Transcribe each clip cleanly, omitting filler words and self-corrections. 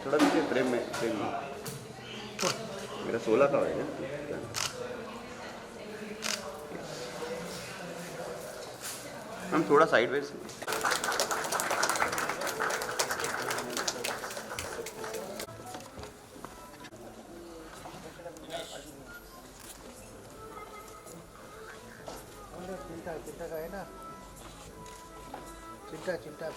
थोड़ा पीछे फ्रेम में मेरा 16 का है ना। हम थोड़ा साइडवेज। चिंता का है ना, चिंता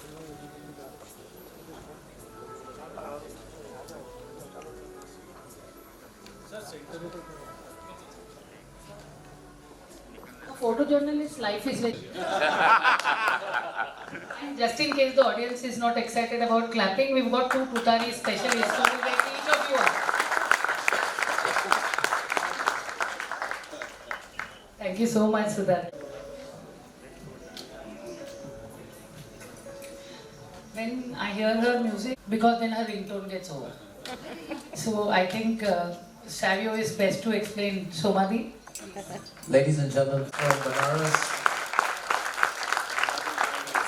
Photojournalist life is very just in case the audience is not excited about clapping, we've got two Tutari specialists who will make each of you up. Thank you so much, Sudhar. When I hear her music, because then her ringtone gets over. So I think Savio is best to explain. Somadhi. Ladies and gentlemen, from Banaras,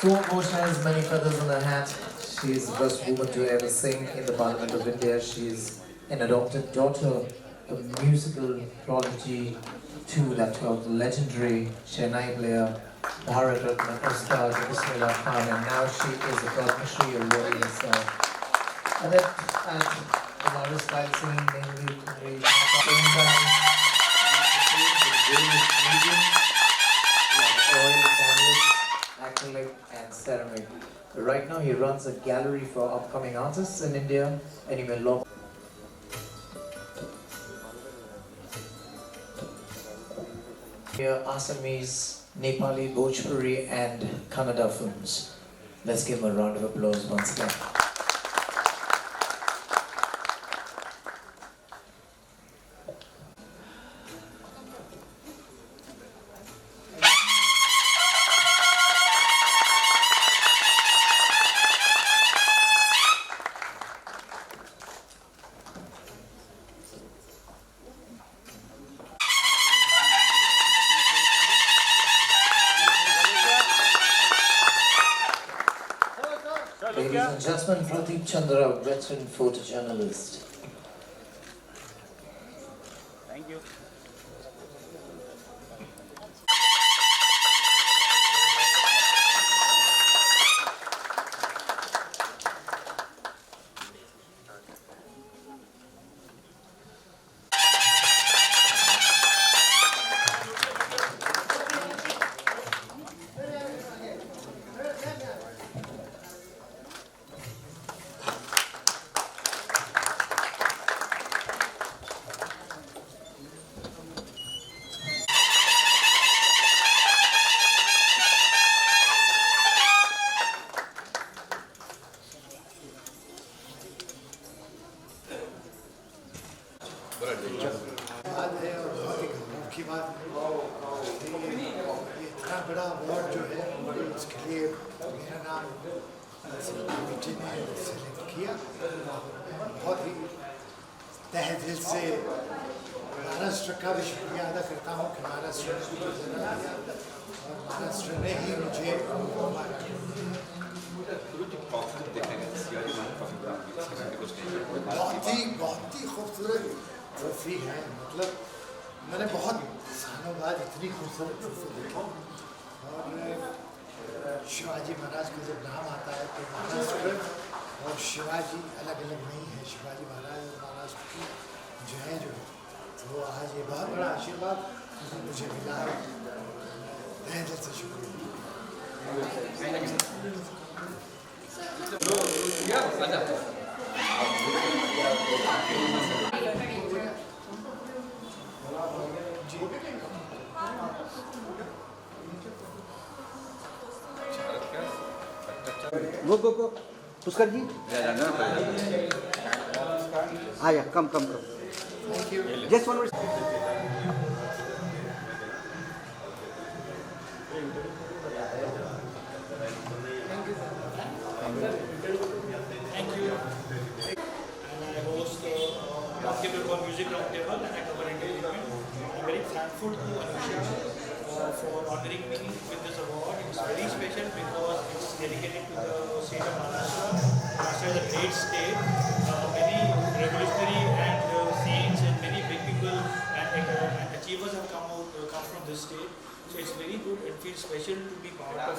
Suma Ghosh has many feathers on her hat. She is the first woman to ever sing in the Parliament of India. She is an adopted daughter, a musical prodigy to that of the legendary Chennai player Bharat Ratna Ustad Bismillah Khan, and now she is a Padma Shri awardee herself. And then at Banaras style singing, mainly various mediums like oil, canvas, acrylic and ceramic. Right now he runs a gallery for upcoming artists in India and he may log here Assamese, Nepali, Bhojpuri and Kannada films. Let's give him a round of applause once again. Ladies and gentlemen, Pradeep Chandra, veteran photojournalist. Thank you. बात है और बहुत ही गौरव की बात है। ये इतना बड़ा अवार्ड जो है उसके लिए मेरा नाम कमेटी ने सेलेक्ट किया। बहुत ही तहे दिल से महाराष्ट्र का भी शुक्रिया अदा करता हूँ कि महाराष्ट्र ने मुझे जन्म दिया और महाराष्ट्र ने ही मुझे बहुत ही खूबसूरत ट्रॉफी है। मतलब मैंने बहुत सालों बाद इतनी खूबसूरत ट्रॉफी देखी और शिवाजी महाराज का जब नाम आता है तो महाराष्ट्र और शिवाजी अलग अलग नहीं है। शिवाजी महाराज और महाराष्ट्र की जय जो है तो आज ये बहुत बड़ा आशीर्वाद मुझे मिला है। तहे दिल से शुक्रिया। गो पुष्कर जी आया come just one Basketball Music Roundtable and our engagement. I'm very thankful to Anusha for honoring me with this award. It's very special because it's dedicated to the state of Maharashtra. Maharashtra is a great state. it's very good and feels special to be part of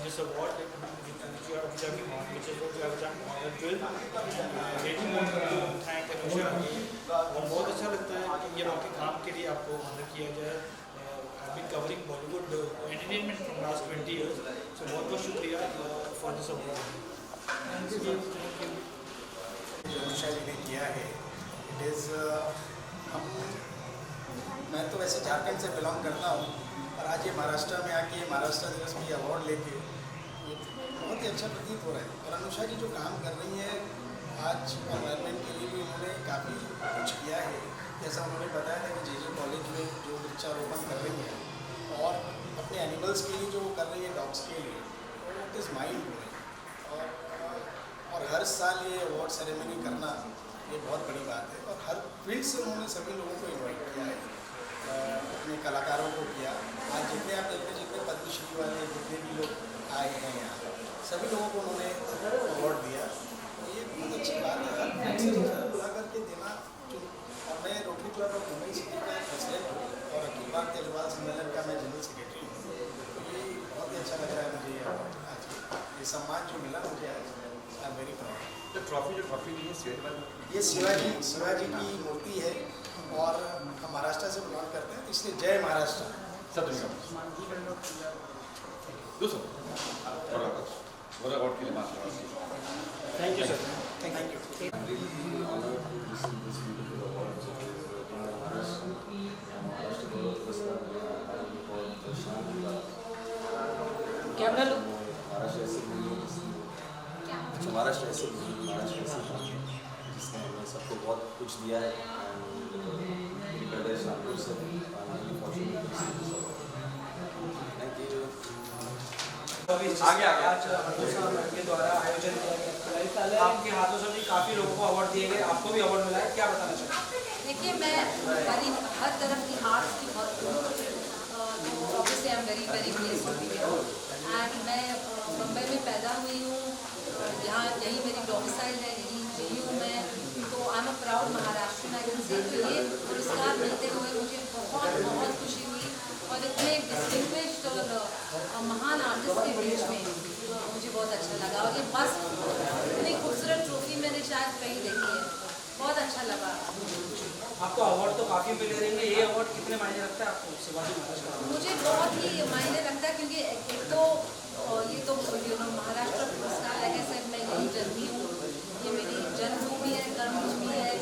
this award which you have been on, which is what you have done honored with. Really want to thank Anusha again. और बहुत अच्छा लगता है कि ये आपके काम के लिए आपको ऑनर किया जाए. I've been covering Bollywood entertainment from last 20 years, so बहुत बहुत शुक्रिया for this award. Thank you. Anusha जी ने किया है. इट इज़ मैं तो वैसे झारखंड से बिलोंग करता हूँ और आज ये महाराष्ट्र में आके महाराष्ट्र दिवस में ये अवार्ड लेके ये बहुत ही अच्छा प्रतीत हो रहा है. और अनुषा जी जो काम कर रही है आज एनवायरनमेंट के लिए भी उन्होंने काफ़ी कुछ किया है. जैसा उन्होंने बताया था कि जे कॉलेज में जो वृक्षारोपण कर रही है और अपने एनिमल्स के लिए जो कर रही है, डॉग्स के लिए, इट इज़ माइंड ब्लोइंग. और हर साल ये अवार्ड सेरेमनी करना ये बहुत बड़ी बात है. और हर फील्ड से उन्होंने सभी लोगों को इन्वाइट किया है, अपने कलाकारों को किया. आज जितने आप देखते हैं, जितने पद्मश्री वाले जितने भी लोग आए हैं यहाँ, सभी लोगों को उन्होंने अवार्ड दिया. ये बहुत अच्छी बात है. हर फील्ड से बुला करके देना. और मैं rotary club of Mumbai city का प्रेसिडेंट हूँ और अखिल भारतीय अग्रवाल सम्मेलन का मैं जनरल सेक्रेटरी हूँ. तो ये बहुत ही अच्छा लग रहा है मुझे आज ये सम्मान जो मिला मुझे आज. आई एम वेरी प्राउड. जो ट्रॉफी मिली है ये शिवाजी की मूर्ति है और हम महाराष्ट्र से बिलोंग करते हैं, इसलिए जय महाराष्ट्र. अवार्ड के लिए thank you sir. Thank you. Camera लो. महाराष्ट्र ऐसे जिसने हमें सबको बहुत कुछ दिया है. आगे आज के द्वारा आयोजन किया गया. आपके हाथों से भी काफी लोगों को अवार्ड दिए गए, आपको भी अवार्ड मिला है, क्या बताना चाहिए? देखिए, मैं हर तरफ की आर्ट्स की बहुत obviously I am very very pleased to be here. And मैं मुंबई में पैदा हुई हूँ, यहाँ यही मेरी डोमिसाइल है, यही रही हूँ मैं. तो I am a proud Maharashtra. I can say तो ये पुरस्कार मिलते हुए मुझे बहुत बहुत खुशी हुई. और इतने डिस्टिंग्विश्ड और महान आर्टिस्ट के बीच में मुझे बहुत अच्छा लगा. और ये बस इतनी खूबसूरत ट्रॉफी मैंने शायद कहीं देखी है. बहुत अच्छा लगा. आपको अवार्ड तो काफी मिले रहेंगे, ये अवार्ड कितने मायने रखता है आपको शिवाजी महाराज का? मुझे बहुत ही मायने रखता है क्योंकि एक तो ये तो महाराष्ट्र पुरस्कार लाइक आई मैं यही जन्मी हूँ, ये मेरी जन्मभूमि है, कर्मभूमि है.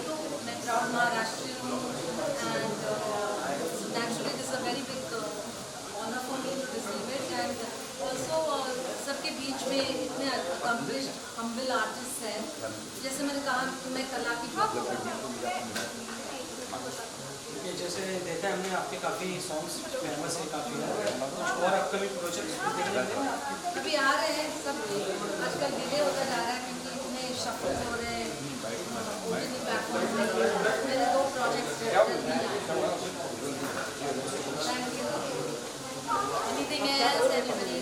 मैं प्राउड महाराष्ट्रियन हूँ. And naturally this a very big honour for me to receive it. And also सबके बीच में इतने अकम्प्लिश्ड हम्बल आर्टिस्ट हैं. जैसे मैंने कहा कि मैं कला की ये जैसे देखा है हमने आपके काफ़ी सॉन्ग्स फेमस है, काफ़ी कुछ और अपकमिंग प्रोजेक्ट्स देखने को अभी आ रहे हैं. सब आजकल डिले होता जा रहा है क्योंकि इतने शफल हो रहे हैं. OTT प्लेटफॉर्म में मेरे 2 प्रोजेक्ट्स जल्दी आए. Thank you. Anything else anybody?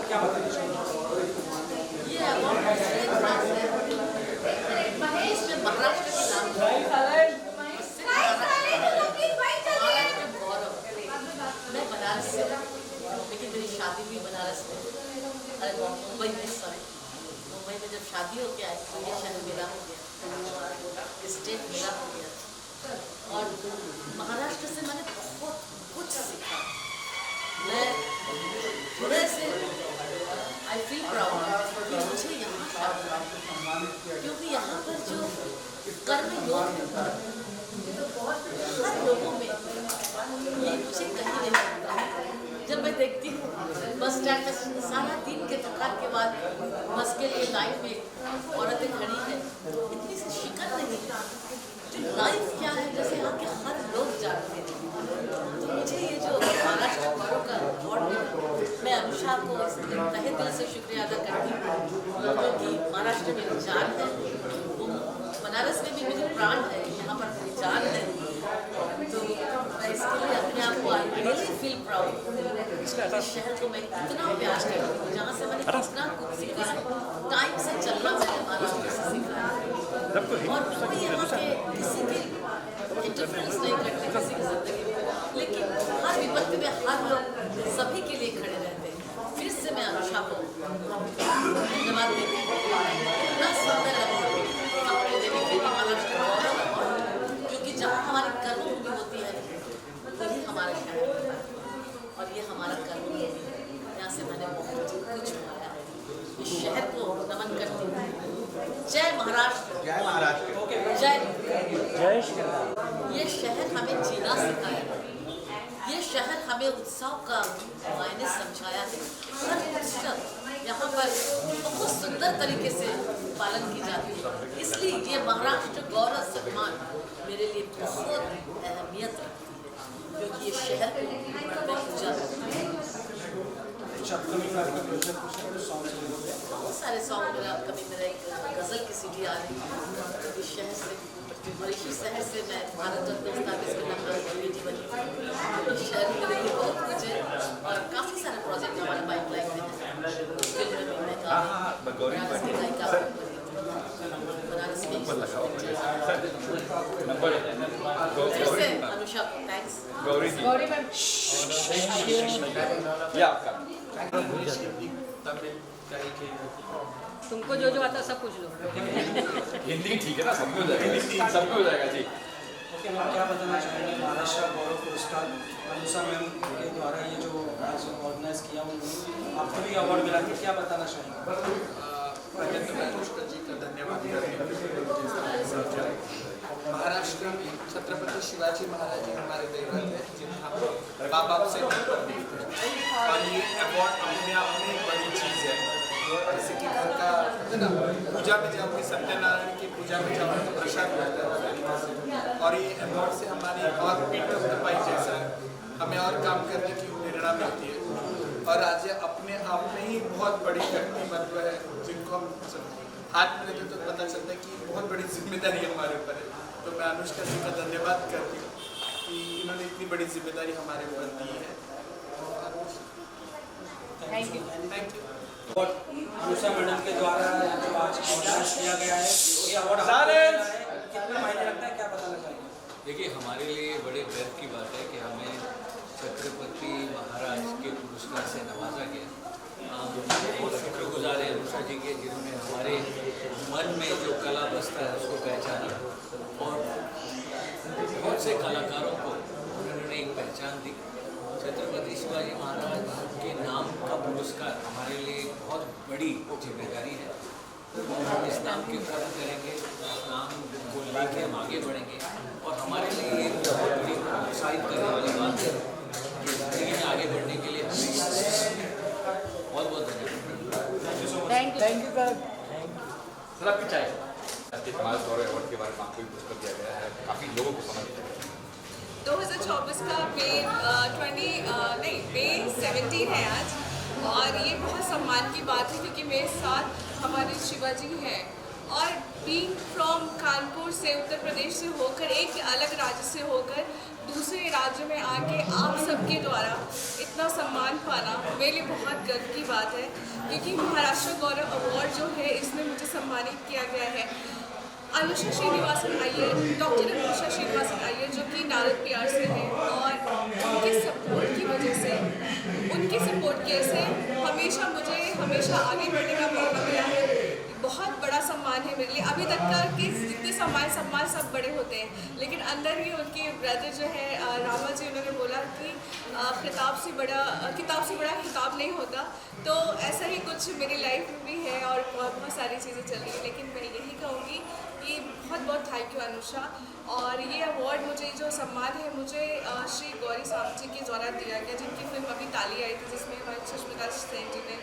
क्या बताना चाहिए? ये अवार्ड महेश में महाराष्ट्र के नाम मैं बनारस से, लेकिन मेरी शादी भी बनारस में. अरे मुंबई में, सॉरी, मुंबई में जब शादी होके आई तो ये शहर मेरा हो गया, स्टेट मेरा हो गया. और महाराष्ट्र से मैंने बहुत कुछ सीखा. मैं थोड़े से आई फील प्राउड कि मुझे यहाँ शादी, क्योंकि यहाँ पर जो कर्म योग है हर लोगों में, ये मुझे कहीं नहीं लगता. जब मैं देखती हूँ बस स्टैंड में सारा दिन के थकान के बाद बस के लिए लाइन में औरतें खड़ी हैं, इतनी सी शिकन नहीं है. जो लाइफ क्या है, जैसे यहाँ के हर लोग जानते हैं. तो मुझे ये जो महाराष्ट्र गौरव का अवार्ड मिला, मैं अनुषा को तहे दिल से शुक्रिया अदा करती हूँ, क्योंकि महाराष्ट्र मेरी जान है. बनारस में भी मेरी प्राण है, यहाँ पर मेरी जान है. तो मैं इसके लिए अपने आप को आई रियली फील प्राउड. इस शहर को मैं इतना प्यार करती हूँ, जहाँ से मैंने इतना कुछ सीखा है. टाइम से चलना मैंने महाराष्ट्र से सीखा है. और कोई यहाँ के किसी के इंटरफेरेंस नहीं करते किसी की जिंदगी में, लेकिन हर विपत्ति में धन्यवाद देती हूँ। इतना सुंदर अवार्ड हमको देने के लिए महाराष्ट्र गौरव अवार्ड, क्योंकि जहाँ हमारी कर्मभूमि होती है वही हमारा शहर है और ये हमारा कर्मभूमि है। यहाँ से मैंने बहुत कुछ पाया है। इस शहर को नमन करती हूँ। जय महाराष्ट्र। जय महाराष्ट्र। जय ये शहर हमें जीना सिखाया है। ये शहर हमें उत्सव का मायने समझाया है। हर उत्सव यहाँ पर बहुत सुंदर तरीके से पालन की जाती है। इसलिए ये महाराष्ट्र गौरव सम्मान मेरे लिए बहुत अहमियत रखती है, क्योंकि ये शहर को मैं पूजा करती हूँ। बहुत सारे सॉन्ग मेरा कभी मेरा एक गज़ल की सीडी आ रही है इस शहर से, और इसी शहर से मैं भारत रत्न उस्ताद बेटी बनी। इस शहर में मेरे लिए बहुत कुछ है और काफ़ी सारे प्रोजेक्ट हमारे पाइपलाइन में हैं। फिल्म में मैं बनारस की गायिका बनारस की फिर से अनुषा को थैंक्स। गौरी मैम, तुमको जो जो आता सब पूछ लो। हिंदी ठीक है ना, सबको हो जाएगा, सबको हो जाएगा जी। ओके मैम, क्या बताना चाहेंगे महाराष्ट्र गौरव पुरस्कार अनुषा मैम के द्वारा ये जो ऑर्गेनाइज किया उन्होंने, आपको भी अवार्ड मिला है, क्या बताना चाहेंगे? पहले तो मैं अनुष्का जी का धन्यवाद करती हूँ। महाराष्ट्र में छत्रपति शिवाजी महाराज जी हमारे दैवत है, जिन्हें हम माँ बाप से देखते हैं, और ये अवार्ड अपने आप में एक बड़ी चीज़ है। जैसे कि घर का है ना, पूजा में जाओगे, सत्यनारायण की पूजा में जाओगे तो प्रसाद मिलता है, और ये अवार्ड से हमारी और पीठ तपाई जैसा हमें और काम करने की प्रेरणा मिलती है। और आज ये अपने आप में ही बहुत बड़ी व्यक्तिमत्व है, जिनको हम हाथ में लेते तो पता चलता है कि बहुत बड़ी जिम्मेदारी हमारे ऊपर है। तो मैं अनुष्का जी का धन्यवाद करती हूँ कि इन्होंने इतनी बड़ी जिम्मेदारी हमारे ऊपर दी है। Thank you. Thank you. और अनुषा मैडम के द्वारा जो आज ऑर्गेनाइज किया गया है, ये अवार्ड कितना मायने रखता है, क्या बताना चाहेंगे? देखिए, हमारे लिए बड़े गर्व की बात है कि हमें छत्रपति महाराज के पुरस्कार से नवाजा गया। बहुत शुक्रगुजार है अनुषा जी के, जिन्होंने हमारे मन में जो कला बसता है उसको पहचाना और बहुत से कलाकारों को उन्होंने एक पहचान दी। छत्रपति शिवाजी महाराज के नाम का पुरस्कार हमारे लिए बहुत बड़ी जिम्मेदारी है। हम इस नाम की कदर करेंगे, इस नाम को लेके हम आगे बढ़ेंगे, और हमारे लिए एक बहुत बड़ी प्रोत्साहित करने वाली बात है कि जिंदगी में आगे बढ़ने के लिए हमें बहुत बहुत धन्यवाद। Thank you sir. सर आपकी चाय समाज गौरव अवार्ड के बारे में आपको भी पुरस्कार दिया गया है, काफ़ी लोगों को समझ दिया गया है। 2024 का May 17 है आज, और ये बहुत सम्मान की बात है क्योंकि मेरे साथ हमारे शिवाजी हैं, और बीइंग फ्रॉम कानपुर से, उत्तर प्रदेश से होकर, एक अलग राज्य से होकर दूसरे राज्य में आके आप सबके द्वारा इतना सम्मान पाना मेरे लिए बहुत गर्व की बात है। क्योंकि महाराष्ट्र गौरव अवार्ड जो है, इसमें मुझे सम्मानित किया गया है अनुषा श्रीनिवासन अय्यर, डॉक्टर अनुषा श्रीनिवासन अय्यर, जो कि नारद PR से हैं, और उनके सपोर्ट की वजह से, उनके सपोर्ट के से हमेशा आगे बढ़ने का मौका मिला है। बहुत बड़ा सम्मान है मेरे लिए। अभी तक का के जितने सम्मान सब बड़े होते हैं, लेकिन अंदर ही उनके ब्रदर जो है रामा जी, उन्होंने बोला कि किताब से बड़ा खिताब नहीं होता। तो ऐसा ही कुछ मेरी लाइफ में भी है और बहुत सारी चीज़ें चल रही हैं, लेकिन मैं यही कहूँगी कि बहुत बहुत थैंक यू अनुषा। और ये अवार्ड, मुझे जो सम्मान है, मुझे श्री गौरी सावंत जी के द्वारा दिया गया, जिनकी फिल्म अभी ताली आई थी, जिसमें हमारे सुष्मिता सेन जी ने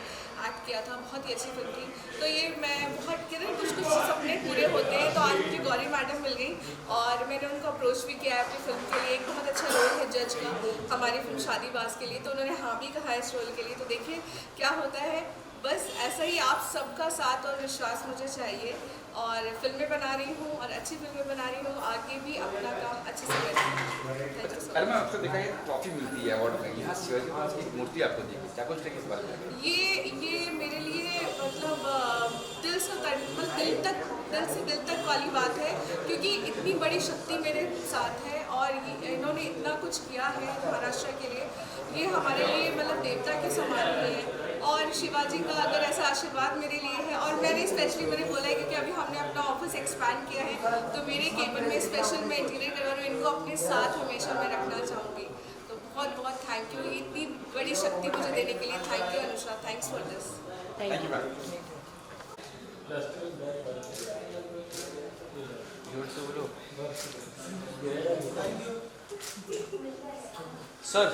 एक्ट किया था। बहुत ही अच्छी फिल्म थी। तो ये मैं बहुत कुछ सपने पूरे होते हैं, तो आज मुझे गौरी मैडम मिल गई और मैंने उनको अप्रोच भी किया अपनी फिल्म के लिए। एक बहुत अच्छा रोल है जज का हमारी फिल्म शादीबाज के लिए, तो उन्होंने हाँ भी कहा इस रोल के लिए। तो देखिए क्या होता है। बस ऐसा ही आप सबका साथ और विश्वास मुझे चाहिए, और फिल्में बना रही हूँ और अच्छी फिल्में बना रही हूँ, आगे भी अपना काम अच्छे से करूँगी। मैम आपसे देखा है ट्रॉफी मिलती है अवार्ड में, यहाँ शिवाजी महाराज की एक मूर्ति आपको दी गई, क्या कुछ है इस बारे में? ये मेरे लिए मतलब दिल से दिल तक वाली बात है, क्योंकि इतनी बड़ी शक्ति मेरे साथ है और इन्होंने इतना कुछ किया है महाराष्ट्र के लिए। ये हमारे लिए मतलब देवता के समान ही है, और शिवाजी का अगर ऐसा आशीर्वाद मेरे लिए है, और मैंने स्पेशली मैंने बोला है क्योंकि अभी हमने अपना ऑफिस एक्सपैंड किया है, तो मेरे केबिन में स्पेशल मैं इंटीरियर करवा रही हूँ, इनको अपने साथ हमेशा मैं रखना चाहूँगी। तो बहुत बहुत थैंक यू इतनी बड़ी शक्ति मुझे देने के लिए। Thank you Anusha, thanks for this. Thank you ma'am. Sir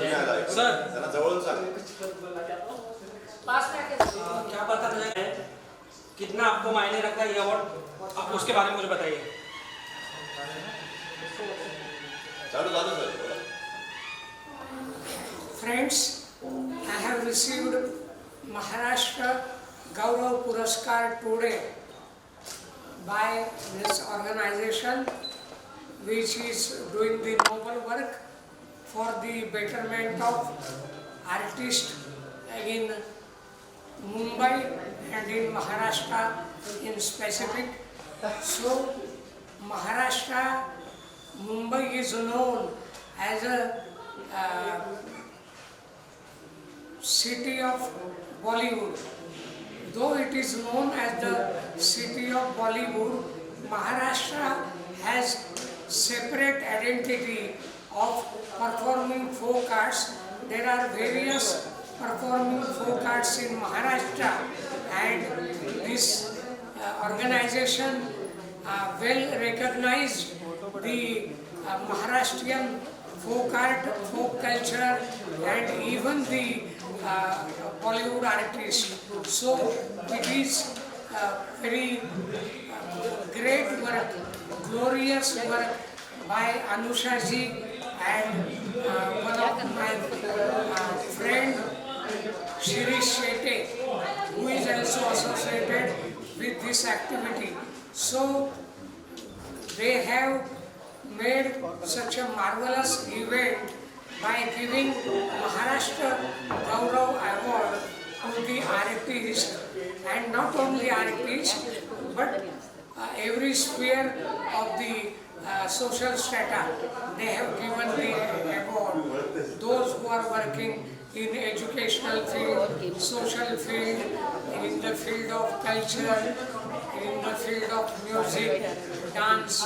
क्या पता है कितना आपको मायने रखता है ये अवार्ड, आप उसके बारे में मुझे बताइए। Friends, I have received Maharashtra Gaurav Puraskar today by this organization which is doing the noble work for the betterment of artists in Mumbai and in Maharashtra in specific. So Maharashtra, Mumbai is known as a city of Bollywood. Though it is known as the city of Bollywood, Maharashtra has separate identity of performing folk arts. There are various performing folk arts in Maharashtra, and this organization well recognized the Maharashtrian folk art, folk culture, and even the Bollywood artists. So it is very great work, glorious work by Anusha ji and one of my friend Shirish Shetty, who is also associated with this activity. So they have made such a marvelous event by giving Maharashtra Gaurav Award to the artist, and not only artists but every sphere of the social strata. They have given the award. Those who are working in educational field, social field, in the field of culture, in the field of music, dance,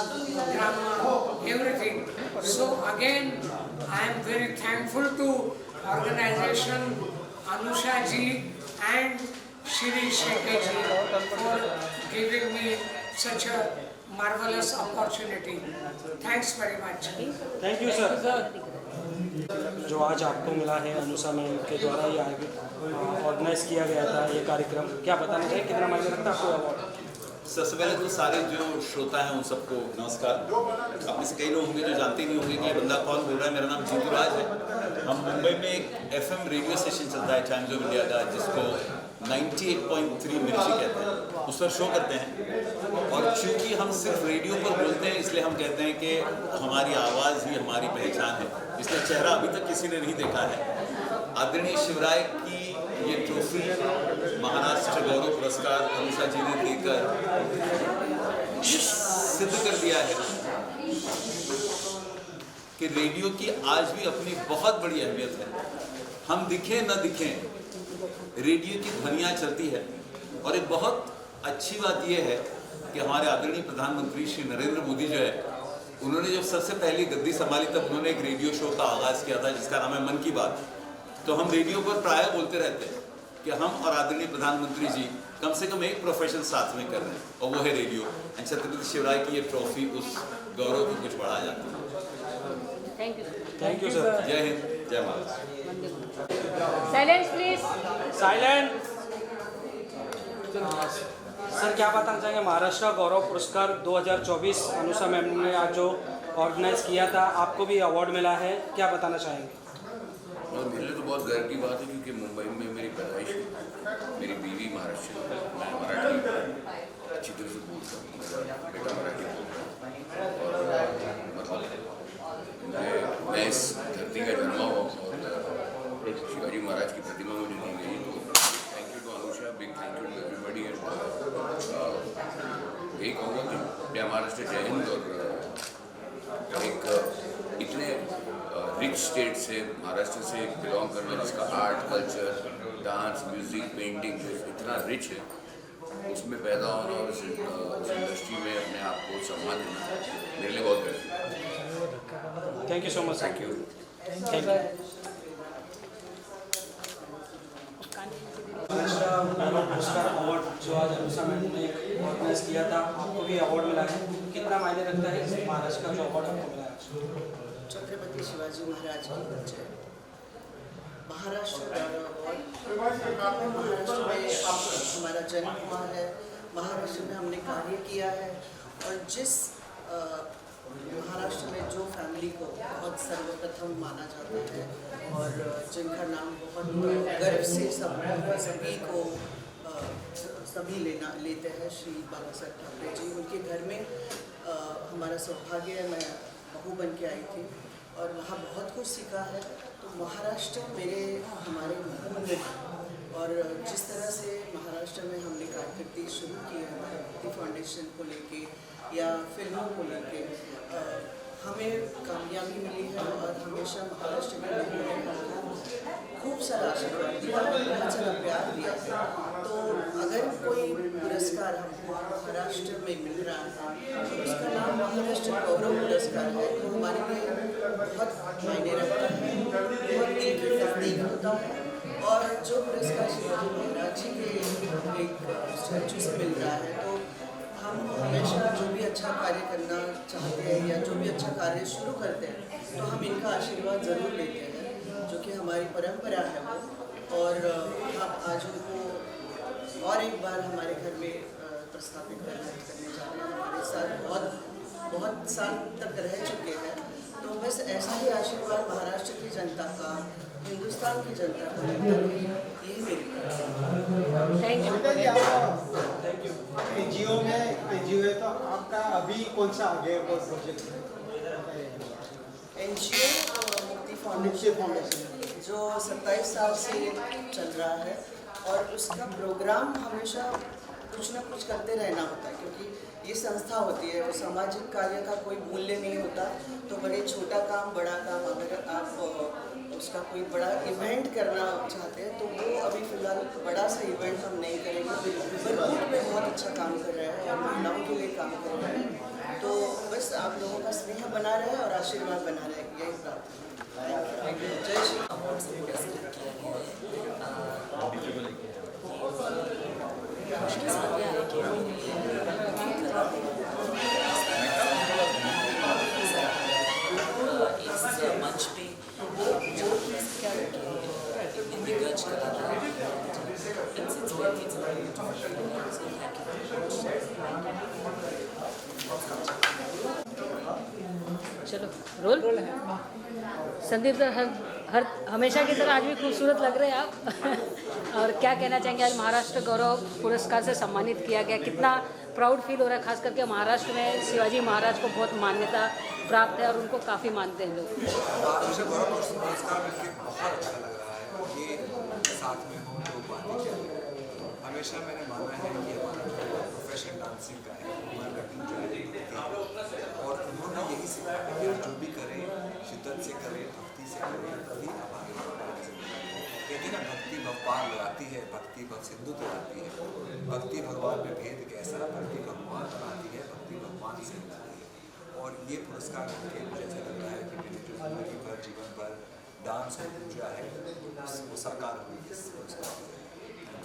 drama, everything. So again, I am very thankful to organization Anusha ji and Shri Shetty ji for giving me such a marvelous opportunity. Thanks very much. Thank you sir. जो आज आपको मिला है Anusha ma'am के द्वारा ये organise किया गया था ये कार्यक्रम, क्या बताना चाहिए कितना मायने रखता है आपको अवार्ड? सबसे पहले तो सारे जो श्रोता हैं उन सबको नमस्कार। आप में से कई लोग होंगे जो जानते ही नहीं होंगे कि ये बंदा कौन बोल रहा है। मेरा नाम जीतू राज है। हम मुंबई में एक FM रेडियो स्टेशन चलता है टाइम्स ऑफ इंडिया का, जिसको 98.3 मिर्ची कहते हैं, उस पर शो करते हैं। और चूँकि हम सिर्फ रेडियो पर बोलते हैं, इसलिए हम कहते हैं कि हमारी आवाज़ ही हमारी पहचान है। इसलिए चेहरा अभी तक किसी ने नहीं देखा है। आदरणीय शिवराय की ये ट्रॉफी महाराष्ट्र गौरव पुरस्कार अनुषा जी ने देकर सिद्ध कर दिया है कि रेडियो की आज भी अपनी बहुत बड़ी अहमियत है। हम दिखें न दिखें, रेडियो की ध्वनियाँ चलती है। और एक बहुत अच्छी बात यह है कि हमारे आदरणीय प्रधानमंत्री श्री नरेंद्र मोदी जो है, उन्होंने जब सबसे पहली गद्दी संभाली तब उन्होंने एक रेडियो शो का आगाज़ किया था जिसका नाम है मन की बात। तो हम रेडियो पर प्रायः बोलते रहते हैं कि हम और आदरणीय प्रधानमंत्री जी कम से कम एक प्रोफेशन साथ में कर रहे हैं, और वो है रेडियो। एंड छत्रपति शिवराय की ये ट्रॉफी उस गौरव को कुछ बढ़ा जाती है। Thank you sir. जय हिंद, जय Maharashtra. Silence please. Silent. Sir क्या बताना चाहेंगे महाराष्ट्र गौरव पुरस्कार 2024 अनुषा मैम ने आज जो ऑर्गेनाइज किया था, आपको भी अवार्ड मिला है, क्या बताना चाहेंगे? और मेरे लिए तो बहुत गर्व की बात है क्योंकि मुंबई में मेरी पैदाइश हुई। मेरी बीवी महाराष्ट्र, मैं मराठी अच्छी तरह से बोलता हूँ, मेरा बेटा मराठी बोलता है। और मतलब मैं इस धरती का जन्मा हुआ और शिवाजी महाराज की प्रतिमा मुझे दी गई। तो thank you to Anusha, big thank you to everybody. And यही कहूँगा कि जय महाराष्ट्र, जय हिंद। और एक इतने रिच रिच स्टेट से, महाराष्ट्र से बिलोंग करना, जिसका art, culture, dance, music, painting जो इतना रिच है, उसमें पैदा होना और इस इंडस्ट्री में अपने आप को सम्मान देना मेरे लिए बहुत गर्व है। Thank you so much. Thank you. Thank you. पुरस्कार अवार्ड जो आज अनुषा मैडम ने ऑर्गेनाइज किया था, आपको भी अवार्ड मिला है, कितना मायने रखता है महाराष्ट्र का जो अवार्ड आपको मिला है? छत्रपति शिवाजी महाराज की जय। महाराष्ट्र गौरव अवार्ड, महाराष्ट्र में हमारा जन्म हुआ है, महाराष्ट्र में हमने कार्य किया है, और जिस महाराष्ट्र में जो फैमिली को बहुत सर्वप्रथम माना जाता है और जिनका नाम बहुत गर्व से सभी को सभी लेते हैं, श्री बाला साहब ठाकरे जी, उनके घर में हमारा सौभाग्य है, मैं बहू बन के आई थी और वहाँ बहुत कुछ सीखा है। तो महाराष्ट्र हमारे मूल में, और जिस तरह से महाराष्ट्र में हमने कारकर्दगी शुरू की है भक्ति फाउंडेशन को लेके या फिल्मों को लेके, हमें कामयाबी मिली है और हमेशा महाराष्ट्र के लोगों ने हमको खूब सारा आशीर्वाद दिया, बहुत सारा प्यार दिया है। तो अगर कोई पुरस्कार हमको महाराष्ट्र में मिल रहा है तो उसका नाम महाराष्ट्र गौरव पुरस्कार है, तो हमारे लिए बहुत मायने रखता है, बहुत दिल के नज़दीक होता है। और जो पुरस्कार शिवाजी महाराज जी के एक स्टैचू से मिल रहा है, तो हम हमेशा जो भी अच्छा कार्य करना चाहते हैं या जो भी अच्छा कार्य शुरू करते हैं, तो हम इनका आशीर्वाद ज़रूर लेते हैं, जो कि हमारी परंपरा है वो। और हम आज उनको और एक बार हमारे घर में प्रस्थापित करने जाना, हमारे साथ बहुत साल तक रह चुके हैं, तो बस ऐसा ही आशीर्वाद महाराष्ट्र की जनता का, हिंदुस्तान की जनता का, यही मेरी थैंक यू। एनजीओ है तो आपका अभी कौन सा आगे प्रोजेक्ट है? एनजीओ मुक्ति फाउंडेशन जो 27 साल से चल रहा है, और उसका प्रोग्राम हमेशा कुछ ना कुछ करते रहना होता है, क्योंकि ये संस्था होती है और सामाजिक कार्य का कोई मूल्य नहीं होता। तो बड़े छोटा काम बड़ा काम, अगर आप उसका कोई बड़ा इवेंट करना चाहते हैं तो वो अभी फ़िलहाल बड़ा सा इवेंट हम नहीं करेंगे। बरगुट में बहुत अच्छा काम कर रहे हैं और महिलाओं के लिए काम कर रहे हैं, तो बस आप लोगों का स्नेह बना रहे और आशीर्वाद बना रहे, यही प्रार्थना। जय श्री मंच पे जो दिग्गज कलाकार चलो रोल। संदीप सर हर हमेशा की तरह आज भी खूबसूरत लग रहे हैं आप। और क्या कहना चाहेंगे, आज महाराष्ट्र गौरव पुरस्कार से सम्मानित किया गया, कितना प्राउड फील हो रहा है, खास करके महाराष्ट्र में शिवाजी महाराज को बहुत मान्यता प्राप्त है और उनको काफ़ी मानते हैं लोग। महाराष्ट्र गौरव पुरस्कार मिलकर बहुत अच्छा लग रहा है, ये साथ में हम लोग बातें करें। हमेशा मैंने माना है कि हमारा प्रोफेशन डांसिंग का है, और उन्होंने यही सिखाया कि जो भी करें शिद्दत से करें, भक्ति से करें, तभी आप आगे बढ़ सकते हैं। कहते ना भक्ति भव पार लगाती है, भक्ति भव सिंधु तराती है। भक्ति भगवान में भेद कैसा, भक्ति भगवान बनाती है, भक्ति भगवान से मिलाती है। और ये पुरस्कार मुझे ऐसा लग रहा है कि मैंने जो जिंदगी भर जीवन भर डांस को पूजा है वो साकार हुई इस पुरस्कार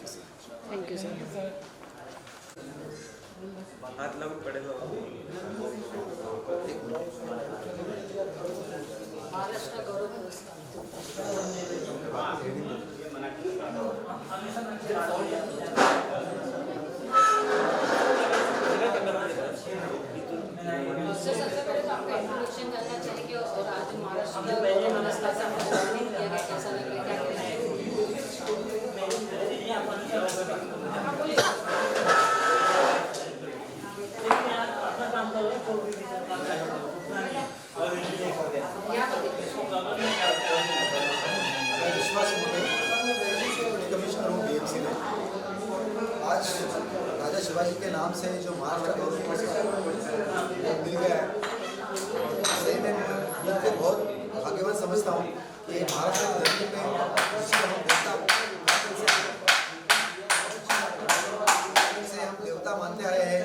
से। Thank you sir. हाथ लगन पड़ेगा। महाराष्ट्र गौरव पुरस्कार सबसे पहले तो आपका इंट्रोडक्शन करना चाहिए और आज महाराष्ट्र गौरव पुरस्कार से आपको सम्मानित किया गया, कैसा लग रहा है, क्या कहना है? कमिश्नर हूँ BMC में। आज राजा शिवाजी के नाम से जो महाराष्ट्र गौरव पुरस्कार मिल गया है, सही में मुझे बहुत भाग्य भाग्यवान समझता हूँ कि महाराष्ट्र की धरती में जिसको हम देवता मानते आए हैं,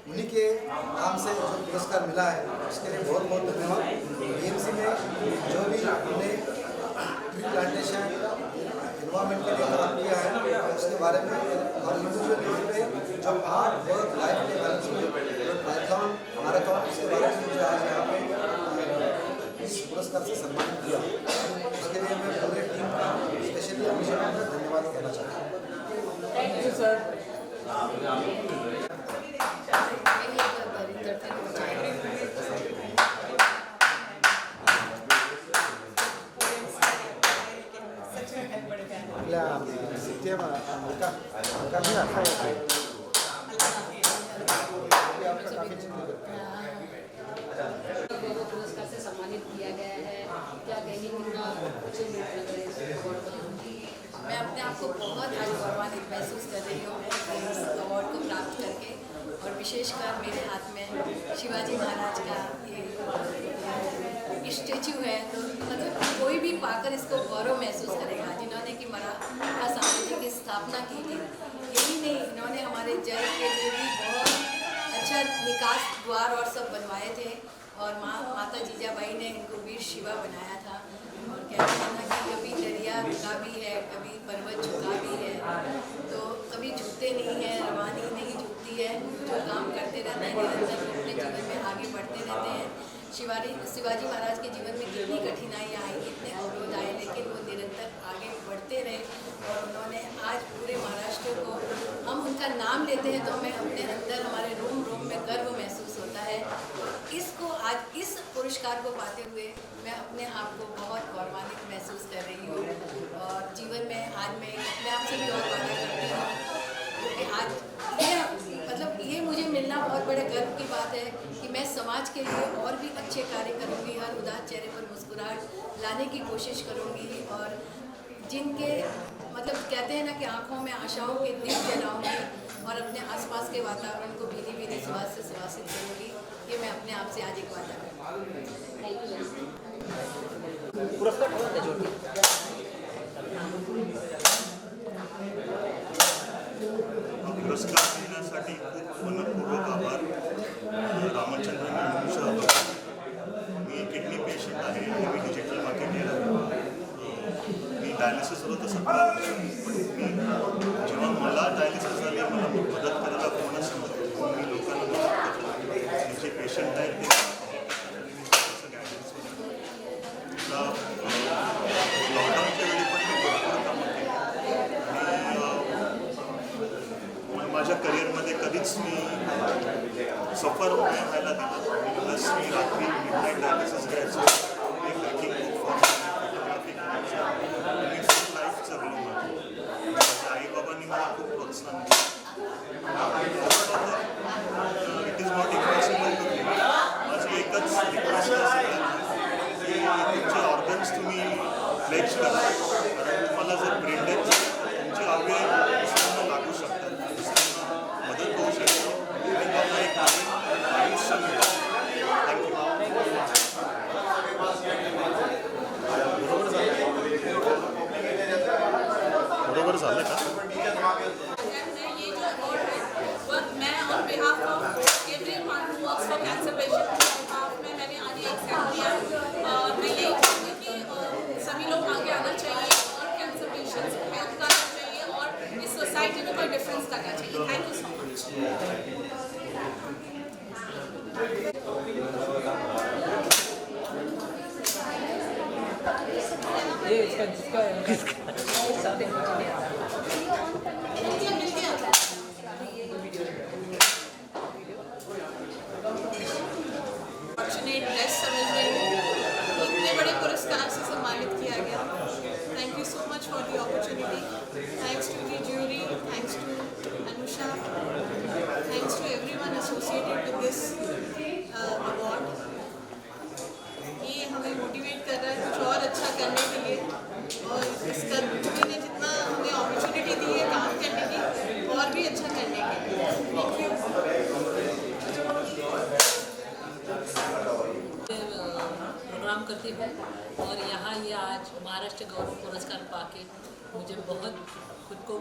उन्हीं के नाम से जो पुरस्कार मिला है उसके लिए बहुत बहुत धन्यवाद। बीएमसी में जो भी उन्हें ट्री प्लांटेशन इन्वायरमेंट के लिए काम किया है उसके बारे में और इंडिविजुअल लेवल पे जो हार्ड वर्क लाइफ के बैलेंस में ट्रायथलॉन मैराथन उसके बारे में मुझे आज यहाँ पे इस पुरस्कार से सम्मानित किया, उसके लिए मैं पूरे टीम का स्पेशली अभिषेक को धन्यवाद कहना चाहता हूँ। Thank you sir. पुरस्कार से सम्मानित किया गया है, क्या कहेंगे, कितना अच्छे लग रहे हैं? मैं अपने आप को बहुत आज गौरवान्वित महसूस कर रही हूँ इस अवार्ड को प्राप्त करके, और विशेषकर मेरे हाथ में शिवाजी महाराज का ये स्टेचू है, तो मतलब कोई भी पाकर इसको गौरव महसूस करेगा। जिन्होंने कि मराठा साम्राज्य की स्थापना की थी, यही नहीं, इन्होंने हमारे जल के लिए भी बहुत अच्छा निकास द्वार और सब बनवाए थे, और माता जीजाबाई ने इनको वीर शिवा बनाया था। और कहते हैं ना कि कभी दरिया रुका भी है, कभी पर्वत झुका भी है, तो कभी झुकते नहीं हैं, रवानी नहीं झुकती है, जो काम करते रहते हैं निरंतर अपने जीवन में आगे बढ़ते रहते हैं। शिवाजी महाराज के जीवन में कितनी कठिनाइयाँ आई, कितने अवरोध आए, लेकिन वो निरंतर आगे बढ़ते रहे, और उन्होंने आज पूरे महाराष्ट्र को, हम उनका नाम लेते हैं तो हमें अपने अंदर हमारे रोम रोम में गर्व महसूस होता है। इसको आज इस पुरस्कार को पाते हुए मैं अपने आप को बहुत गौरवान्वित महसूस कर रही हूँ, और जीवन में आज मैं अपने आप से भी और वादा करती हूँ, क्योंकि आज ये मतलब ये मुझे मिलना बहुत बड़े गर्व की बात है कि मैं समाज के लिए और भी अच्छे कार्य करूँगी, हर उदास चेहरे पर मुस्कुराहट लाने की कोशिश करूँगी, और जिनके मतलब कहते हैं ना कि आँखों में आशाओं के दीप जलाऊँगी, और अपने आसपास के वातावरण को भीनी भीनी सुवास से सुवासित करूँगी। ये मैं अपने आप से आज एक वादा करती हूँ। पुरस्कार देण्यासाठी खूप मनपूर्वक आभार रामचंद्र अनुषा। मी किडनी पेशंट आहे आणि मी डिजिटल मार्केटिंग आहे। मी डायलिसिस होतं तसं पण मी जेव्हा मला डायलिसिस झाली, मला मदत करायला कोणच नव्हतं, मी लोकांना मदत करतो, जे पेशंट आहेत ते गायडन्स लॉकडाऊनच्या वेळी पण मी भरपूर कामं केली, आणि माझ्या करिअरमध्ये कधीच मी सफर नाही व्हायला दिलं। प्लस मी रात्री मिडनाईट डायलिसिस घ्यायचो, एक ट्रेकिंग फोटोग्राफी करायचो, मी फुल लाईफ जगलो माझं। माझ्या आईबाबांनी मला खूप प्रोत्साहन दिलं। It is not impossible to me. माझी एकच रिक्वेस्ट असेल की तुमचे ऑर्गन्स तुम्ही प्लेज करा, कारण तुम्हाला जर ब्रेन डेथ तुमचे अवयव दुसऱ्यांना लागू शकतात, दुसऱ्यांना मदत होऊ शकते, आणि त्यांना एक नवीन आयुष्य मिळतं। थँक्यू। बरोबर झालं का? मैं on behalf of everyone who works for cancer patient के बिहाफ में मैंने आज ये एक्सेप्ट किया, और मैं यही चाहूँगी कि सभी लोग आगे आना चाहिए और कैंसर पेशेंट्स को हेल्प करना चाहिए, और इस सोसाइटी में कोई डिफरेंस करना चाहिए। Thank you so much. ये इसका साथ में फॉर्चुनेट ब्लेस समझ रही हूँ, इतने बड़े पुरस्कार से सम्मानित किया गया। Thank you so much for the opportunity. Thanks to the jury, thanks to Anusha, thanks to everyone associated with this award. ये हमें मोटिवेट कर रहा है कुछ और अच्छा करने के लिए, और इस कंपनी ने जितना हमें अपॉर्चुनिटी दी है काम करने की, और भी अच्छा करने के लिए। Thank you. प्रोग्राम करती हूँ, और आज महाराष्ट्र गौरव पुरस्कार पाके मुझे बहुत खुद को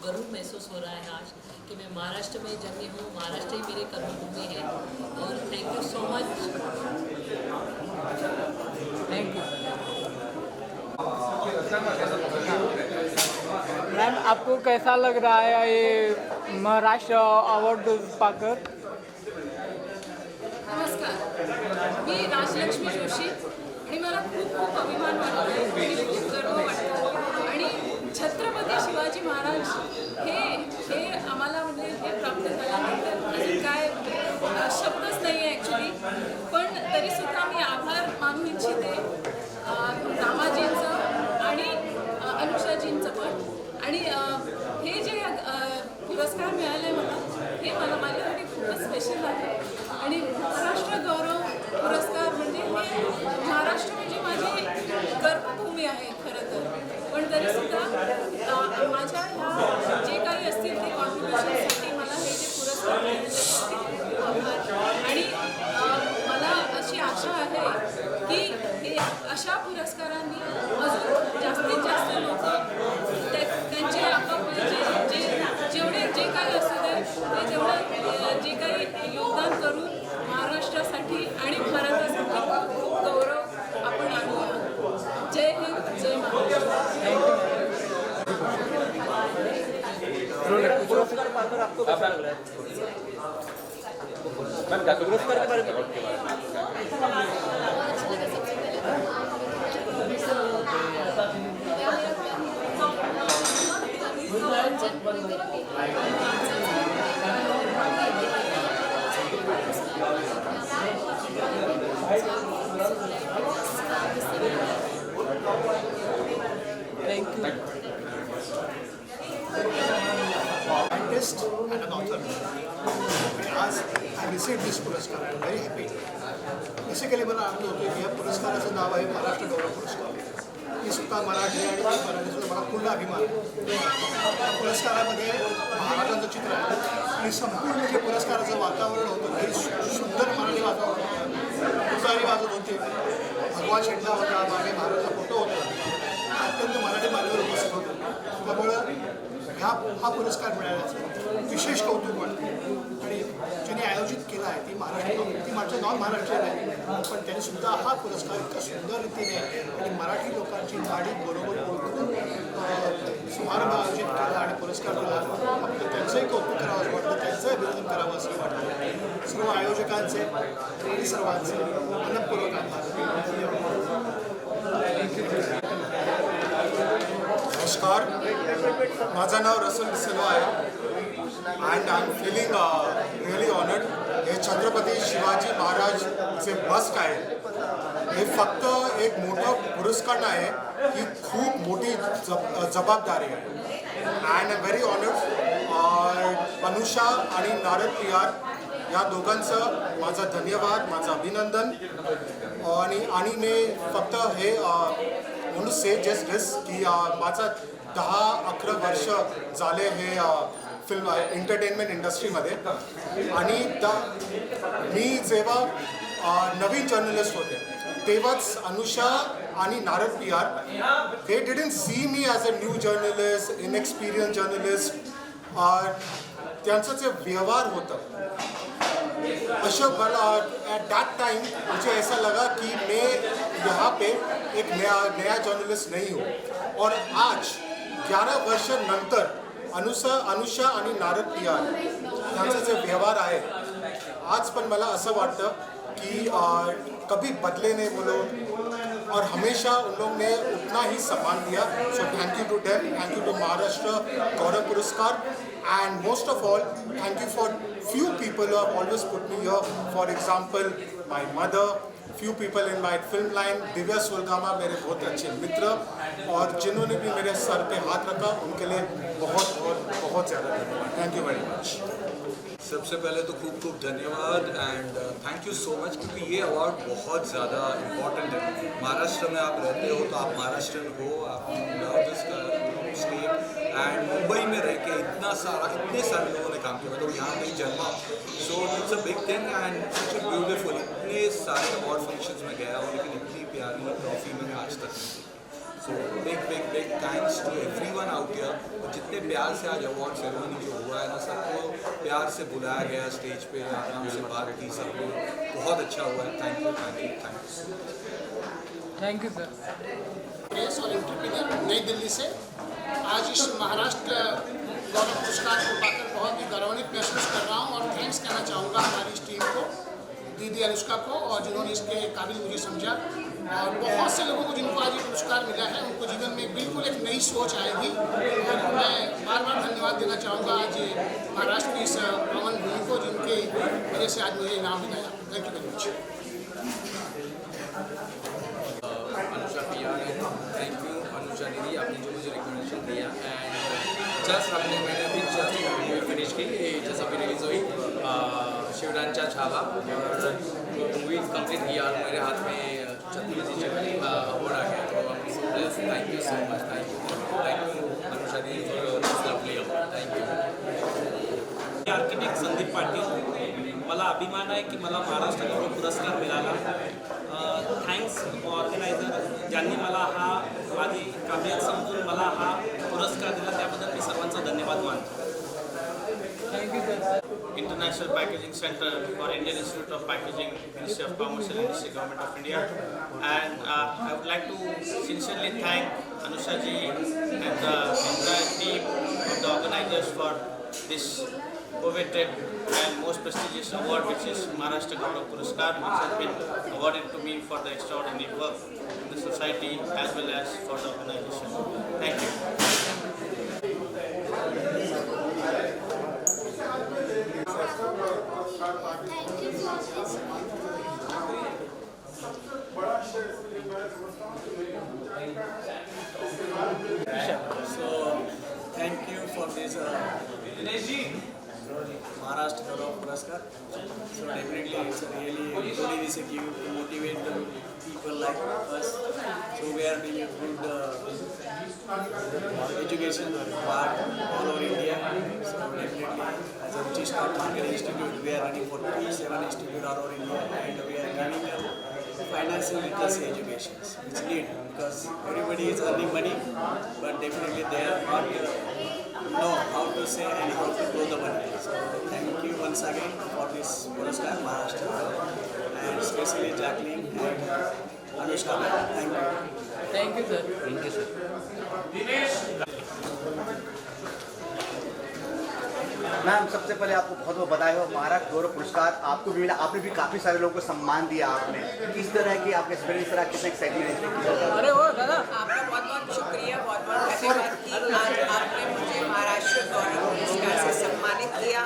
गर्व महसूस हो रहा है आज कि मैं महाराष्ट्र में जन्मी हूँ, महाराष्ट्र ही मेरी कर्मभूमि है। और thank you so much, thank you. Ma'am, आपको कैसा लग रहा है ये महाराष्ट्र अवार्ड पाकर? नमस्कार, मी राजलक्ष्मी जोशी आणि मला खूप खूप अभिमान वाटतो आणि खूप गर्व वाटतो आणि छत्रपती शिवाजी महाराज हे आम्हाला म्हणजे हे प्राप्त झाल्यानंतर अजून काय शब्दच नाही आहे ॲक्च्युली, पण तरीसुद्धा मी आभार मानू इच्छिते रामाजींचं आणि अनुषाजींचं पण। आणि हे जे पुरस्कार मिळाले हे मला माझ्यासाठी खूपच स्पेशल आहे। आणि महाराष्ट्र गौरव पुरस्कार म्हणजे हे महाराष्ट्र म्हणजे माझी कर्मभूमी आहे खरं तर, पण तरीसुद्धा माझ्या ह्या जे काही असतील ते कॉन्ट्रिब्युशनसाठी मला हे जे पुरस्कार मिळाले त्यासाठी खूप आभार। आणि मला अशी आशा आहे की हे अशा पुरस्कारांनी अजून जास्तीत जास्त लोक त्यांचे आपापले जेवढे जे काही असू दे ते तेवढं जे काही योगदान करून महाराष्ट्रासाठी आणि भारतासाठी खूप गौरव आपण आणूया। जय हिंद, जय महाराष्ट्र। पुरस्कार पाकर आपको कैसा लग रहा है? मैम, पुरस्कार के बारे में thank you. Artist and an author. आज I received this पुरस्कार. I am very happy. Basically मला आनंद होतो की या पुरस्काराचं नाव आहे महाराष्ट्र गौरव पुरस्कार। मी स्वतः मराठी आणि मराठीचा मला पूर्ण अभिमान आहे। या पुरस्कारामध्ये महाराजांचं चित्र आहे आणि संपूर्ण जे पुरस्काराचं वातावरण होतं ते सुंदर मराठी वातावरण होतं। तुतारी वाजत होते, भगवान शेटला होता, मागे महाराजांचा फोटो होता, अत्यंत मराठी मान्यवर उपस्थित होतं। त्यामुळं हा पुरस्कार मिळाल्याचं विशेष कौतुक वाटतं। आणि ज्यांनी आयोजित केला आहे ती माझं नॉन महाराष्ट्रीयन आहे, पण त्यांनी सुद्धा हा पुरस्कार इतका सुंदर रीतीने आणि मराठी लोकांची गाडी बरोबर ओळखून समारंभ आयोजित केला आणि पुरस्कार दिला। आपलं त्यांचंही कौतुक करावं असं वाटतं, त्यांचंही अभिनंदन करावं असं वाटतं। सर्व आयोजकांचे आणि सर्वांचे मनपूर्वक आभार। नमस्कार, माझं नाव रसल डिसिल्वा आहे and I am feeling really honoured. हे छत्रपती शिवाजी महाराजचे बस्ट आहे। हे फक्त एक मोठा पुरस्कार नाही, ही खूप मोठी जबाबदारी आहे। And I am very honoured. Anusha आणि नारद PR या दोघांचं माझा धन्यवाद, माझं अभिनंदन। आणि मी फक्त हे म्हणून से जस्ट दिस की माझा 10-11 वर्ष झाले हे फिल्म एंटरटेनमेंट इंडस्ट्रीमध्ये। आणि मी जेव्हा नवीन जर्नलिस्ट होते तेव्हाच अनुषा आणि Narad PR they didn't see me as a new journalist, inexperienced journalist। त्यांचं जे व्यवहार होतं अशोक एट दैट टाइम मुझे ऐसा लगा कि मैं यहाँ पे एक नया जर्नलिस्ट नहीं हूँ। और आज 11 वर्ष नंतर अनुषा आणि नारद PR यांचा जे व्यवहार आहे आज पण मला असं वाटतं की कभी बदले नहीं वो लोग और हमेशा उन लोग ने उतना ही सम्मान दिया। So thank you to them, thank you to Maharashtra गौरव पुरस्कार and most of all thank you for few people who have always put me here, for example my mother, few people in my film line, Divya सुरगामा मेरे बहुत अच्छे मित्र और जिन्होंने भी मेरे sir पे हाथ रखा उनके लिए बहुत बहुत बहुत ज़्यादा धन्यवाद। Thank you very much. सबसे पहले तो खूब खूब धन्यवाद and thank you so much, क्योंकि ये अवार्ड बहुत ज़्यादा इम्पॉर्टेंट है। महाराष्ट्र में आप रहते हो तो आप महाराष्ट्रियन हो, आप love this state and Mumbai में रह के इतने सारे लोगों ने काम किया, मतलब यहाँ पे ही जन्मा। So it's a big thing and such a beautiful. इतने सारे अवार्ड फंक्शंस में गया हूँ लेकिन इतनी प्यारी ट्रॉफी मैंने आज तक नहीं देखी। So big thanks to everyone out here. और जितने प्यार से आज अवार्ड सेरेमनी जो हुआ है ना, सबको प्यार से बुलाया गया स्टेज पे, आराम से बात की, सब बहुत अच्छा हुआ है। Thank you thank you sir. Press और एंटरप्रेन्योर नई दिल्ली से आज इस महाराष्ट्र गौरव पुरस्कार को पाकर बहुत ही गौरवान्वित महसूस कर रहा हूँ और थैंक्स कहना चाहूँगा हमारी इस टीम को, दीदी अनुष्का को, और जिन्होंने इसके काबिल मुझे समझा। और बहुत से लोगों को जिनको आज ये पुरस्कार मिला है उनको जीवन में बिल्कुल एक नई सोच आएगी। और मैं बार बार धन्यवाद देना चाहूँगा आज महाराष्ट्र की इस पावन भूमि को, जिनके वजह से आज मुझे इनाम मिला। Thank you very much. Anusha पिया ने, थैंक यू अनुषा दीदी, आपने जो मुझे रिकमेंडेशन दिया। एंड जस्ट मैंने अभी जस्ट फिनिश की, जैसा अभी रिलीज हुई शिवरांचा छावा, और मूवी कंप्लीट किया और मेरे हाथ में छत्रपति अवार्ड आ गया। तो thank you so much, thank you Anusha दीदी for this lovely award, thank you. Architect Sandeep Patil, मला अभिमान आहे की मला महाराष्ट्र गौरव पुरस्कार मिळाला। थँक्स ऑर्गनायझर ज्यांनी मला हा माझी काबिलियत समजून मला हा पुरस्कार दिला, त्याबद्दल मी सर्वांचा धन्यवाद मानतो। International Packaging Center for Indian Institute of Packaging, Ministry of Commercial Industry, Government of India, and I would like to sincerely thank Anusha ji and the entire team of the organizers for this coveted and most prestigious award, which is Maharashtra Gaurav Puraskar, which has been awarded to me for the extraordinary work in the society as well as for the organization. Thank you. So, thank you for this Maharashtra Gaurav Puraskar. So definitely it's a really good initiative to motivate the people like us. So we are doing a good education part all over India. So definitely as a British Stock Market Institute, we are running 47 institutes all over India, and we are giving financial literacy education, which need, because everybody is earning money, but definitely they are not know how to say and how to grow the money. So thank you once again for this Puraskar Maharashtra, and especially Jacqueline and Anushka. Thank you. Thank you sir. Thank you sir. Ma'am, सबसे पहले आपको बहुत बहुत बधाई हो। महाराष्ट्र गौरव पुरस्कार आपको भी मिला, आपने भी काफ़ी सारे लोगों को सम्मान दिया आपने। किस तरह की आपके एक्सपीरियंस रहा, कितने एक्साइटमेंट? अरे वो दादा, आपका बहुत बहुत शुक्रिया, बहुत बहुत धन्यवाद कि आज आपने मुझे महाराष्ट्र गौरव पुरस्कार से सम्मानित किया।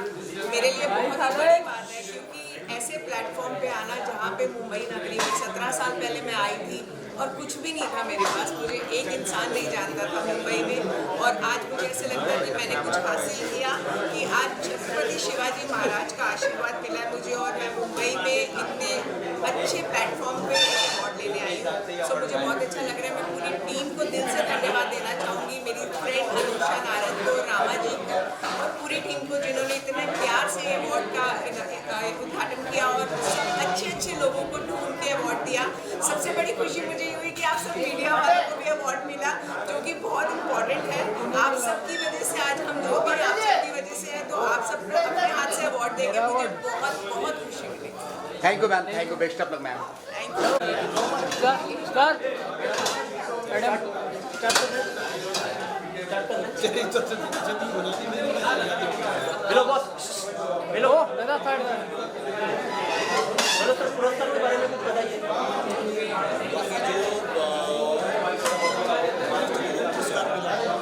मेरे लिए बहुत बड़ी बात है, क्योंकि ऐसे प्लेटफॉर्म पे आना जहाँ पे मुंबई नगरी में 17 साल पहले मैं आई थी और कुछ भी नहीं था मेरे पास, मुझे एक इंसान नहीं जानता था मुंबई में, और आज मुझे ऐसे लगता है कि मैंने कुछ हासिल किया, कि आज छत्रपति शिवाजी महाराज का आशीर्वाद मिला है मुझे, और मैं मुंबई में इतने अच्छे प्लेटफॉर्म पे अवार्ड लेने आई हूँ। सो मुझे बहुत अच्छा लग रहा है। मैं पूरी टीम को दिल से धन्यवाद देना चाहूँगी, मेरी फ्रेंड अनुषा नारद को, रामा जी को, और पूरी टीम को, जिन्होंने इतने प्यार से अवार्ड का उद्घाटन किया और अच्छे अच्छे लोगों को ढूंढ के अवार्ड दिया। सबसे बड़ी खुशी मुझे ये हुई कि आप सब मीडिया वालों को भी अवार्ड मिला, जो कि बहुत इम्पोर्टेंट है। आप सबकी वजह से आज हम जो भी आप सबकी वजह से है, तो आप सब अपने हाथ से अवार्ड देंगे, मुझे बहुत बहुत खुशी मिली। Thank you ma'am, thank you, best of luck ma'am. Thank hello boss, hello दादा साइड हेलो सर, पुरस्कार के बारे में कुछ बताइए। पुरस्कार मिला है, तो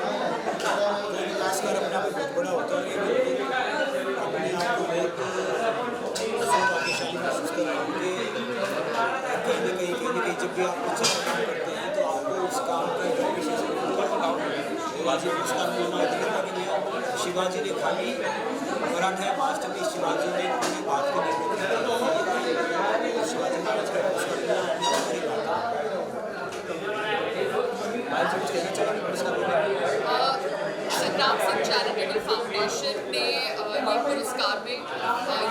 पुरस्कार अपने आप में बहुत बड़ा होता है। अपने आप को बहुत भाग्यशाली महसूस कराएंगे। कहीं ना कहीं जब भी आप कुछ काम करते हैं, तो आपको उस काम का एक विशेष शिवाजी पुरस्कार मिलना है। शिवाजी ने खाली मराठा मास्टर शिवाजी ने पूरी बात को शिवाजी महाराज का संग्राम सिंह चैरिटेबल फाउंडेशन ने ये पुरस्कार में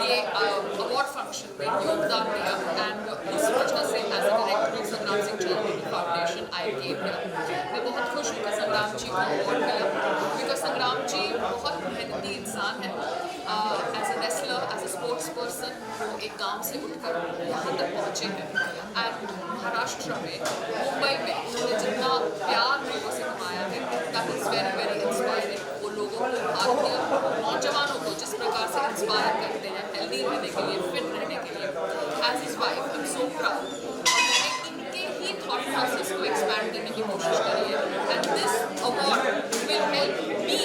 ये अवार्ड फंक्शन में योगदान दिया, एंड उस वजह से एज ए डायरेक्टर ऑफ संग्राम Singh charitable foundation I game मिला। मैं बहुत खुश हूँ कि संग्राम जी को अवार्ड मिला, बिकॉज संग्राम जी बहुत मेहनती इंसान है। As a wrestler, as a sports person, वो एक गांव से उठकर यहाँ तक पहुँचे हैं। एंड महाराष्ट्र में, मुंबई में उन्होंने जितना प्यार लोगों से कमाया है, that is very very inspiring. वो लोगों को, भारतीय नौजवानों को जिस प्रकार से इंस्पायर करते हैं हेल्दी रहने के लिए, फिट रहने के लिए। As his wife I am so proud. इनके ही थॉट प्रोसेस को एक्सपैंड करने की कोशिश करी है, and this award will help me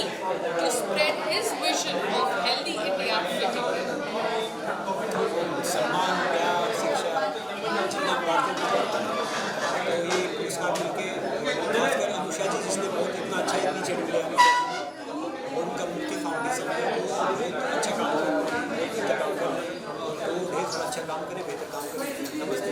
to spread his vision of healthy India, fit India. सम्मान, प्यार, शिक्षा जितना प्राप्त तो ये पुरस्कार मिलके खासकर अनुषा जी जिसने बहुत इतना अच्छा इनिशिएटिव लिया और उनका मुक्ति फाउंडेशन है, वो अच्छा काम कर रहे हैं, तो ढेर सारा अच्छा काम करे, बेहतर काम करे। नमस्ते।